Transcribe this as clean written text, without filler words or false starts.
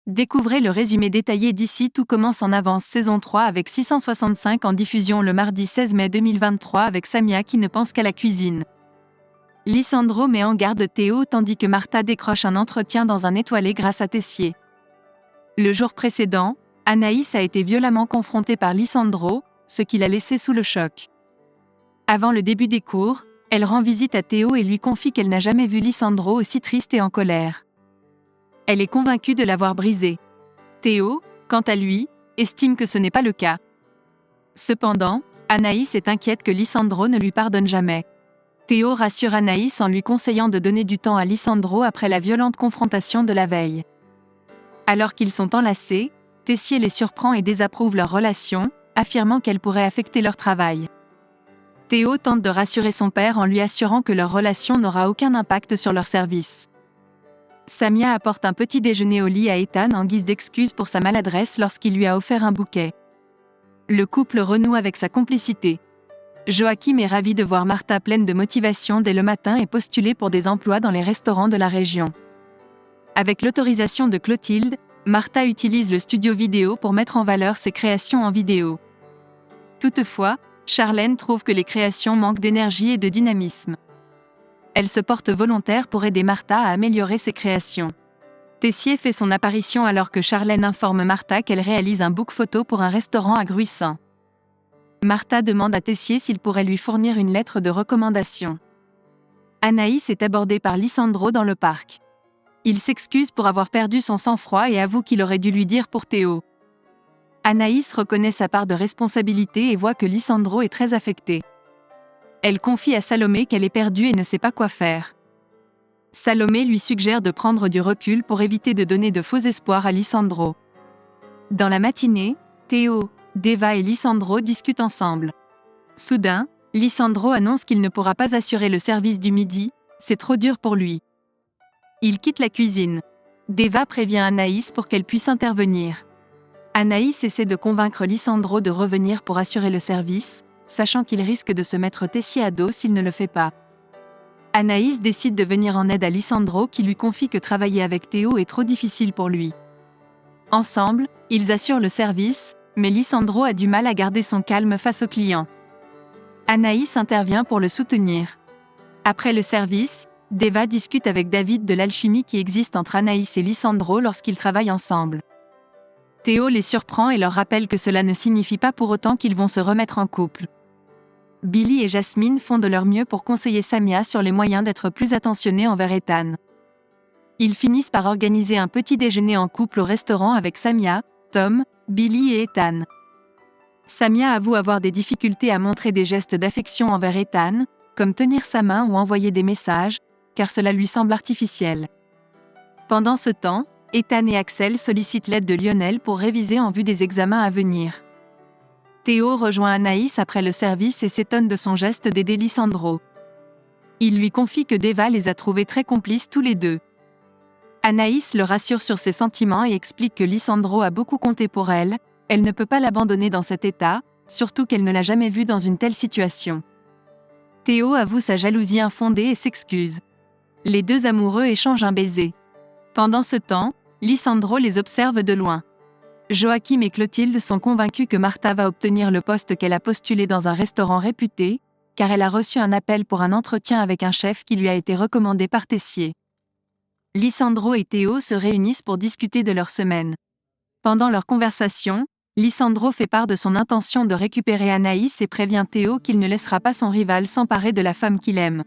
Découvrez le résumé détaillé d'ici. Tout commence en avance saison 3 avec 665 en diffusion le mardi 16 mai 2023 avec Samia qui ne pense qu'à la cuisine. Lisandro met en garde Théo tandis que Martha décroche un entretien dans un étoilé grâce à Tessier. Le jour précédent, Anaïs a été violemment confrontée par Lisandro, ce qui l'a laissé sous le choc. Avant le début des cours, elle rend visite à Théo et lui confie qu'elle n'a jamais vu Lisandro aussi triste et en colère. Elle est convaincue de l'avoir brisé. Théo, quant à lui, estime que ce n'est pas le cas. Cependant, Anaïs est inquiète que Lisandro ne lui pardonne jamais. Théo rassure Anaïs en lui conseillant de donner du temps à Lisandro après la violente confrontation de la veille. Alors qu'ils sont enlacés, Tessier les surprend et désapprouve leur relation, affirmant qu'elle pourrait affecter leur travail. Théo tente de rassurer son père en lui assurant que leur relation n'aura aucun impact sur leur service. Samia apporte un petit déjeuner au lit à Ethan en guise d'excuse pour sa maladresse lorsqu'il lui a offert un bouquet. Le couple renoue avec sa complicité. Joachim est ravi de voir Martha pleine de motivation dès le matin et postuler pour des emplois dans les restaurants de la région. Avec l'autorisation de Clotilde, Martha utilise le studio vidéo pour mettre en valeur ses créations en vidéo. Toutefois, Charlène trouve que les créations manquent d'énergie et de dynamisme. Elle se porte volontaire pour aider Martha à améliorer ses créations. Tessier fait son apparition alors que Charlène informe Martha qu'elle réalise un book photo pour un restaurant à Gruissan. Martha demande à Tessier s'il pourrait lui fournir une lettre de recommandation. Anaïs est abordée par Lisandro dans le parc. Il s'excuse pour avoir perdu son sang-froid et avoue qu'il aurait dû lui dire pour Théo. Anaïs reconnaît sa part de responsabilité et voit que Lisandro est très affecté. Elle confie à Salomé qu'elle est perdue et ne sait pas quoi faire. Salomé lui suggère de prendre du recul pour éviter de donner de faux espoirs à Lisandro. Dans la matinée, Théo, Deva et Lisandro discutent ensemble. Soudain, Lisandro annonce qu'il ne pourra pas assurer le service du midi, c'est trop dur pour lui. Il quitte la cuisine. Deva prévient Anaïs pour qu'elle puisse intervenir. Anaïs essaie de convaincre Lisandro de revenir pour assurer le service, sachant qu'il risque de se mettre Tessier à dos s'il ne le fait pas. Anaïs décide de venir en aide à Lisandro qui lui confie que travailler avec Théo est trop difficile pour lui. Ensemble, ils assurent le service, mais Lisandro a du mal à garder son calme face aux clients. Anaïs intervient pour le soutenir. Après le service, Deva discute avec David de l'alchimie qui existe entre Anaïs et Lisandro lorsqu'ils travaillent ensemble. Théo les surprend et leur rappelle que cela ne signifie pas pour autant qu'ils vont se remettre en couple. Billy et Jasmine font de leur mieux pour conseiller Samia sur les moyens d'être plus attentionnés envers Ethan. Ils finissent par organiser un petit déjeuner en couple au restaurant avec Samia, Tom, Billy et Ethan. Samia avoue avoir des difficultés à montrer des gestes d'affection envers Ethan, comme tenir sa main ou envoyer des messages, car cela lui semble artificiel. Pendant ce temps, Ethan et Axel sollicitent l'aide de Lionel pour réviser en vue des examens à venir. Théo rejoint Anaïs après le service et s'étonne de son geste d'aider Lisandro. Il lui confie que Deva les a trouvés très complices tous les deux. Anaïs le rassure sur ses sentiments et explique que Lisandro a beaucoup compté pour elle, elle ne peut pas l'abandonner dans cet état, surtout qu'elle ne l'a jamais vu dans une telle situation. Théo avoue sa jalousie infondée et s'excuse. Les deux amoureux échangent un baiser. Pendant ce temps, Lisandro les observe de loin. Joachim et Clotilde sont convaincus que Martha va obtenir le poste qu'elle a postulé dans un restaurant réputé, car elle a reçu un appel pour un entretien avec un chef qui lui a été recommandé par Tessier. Lisandro et Théo se réunissent pour discuter de leur semaine. Pendant leur conversation, Lisandro fait part de son intention de récupérer Anaïs et prévient Théo qu'il ne laissera pas son rival s'emparer de la femme qu'il aime.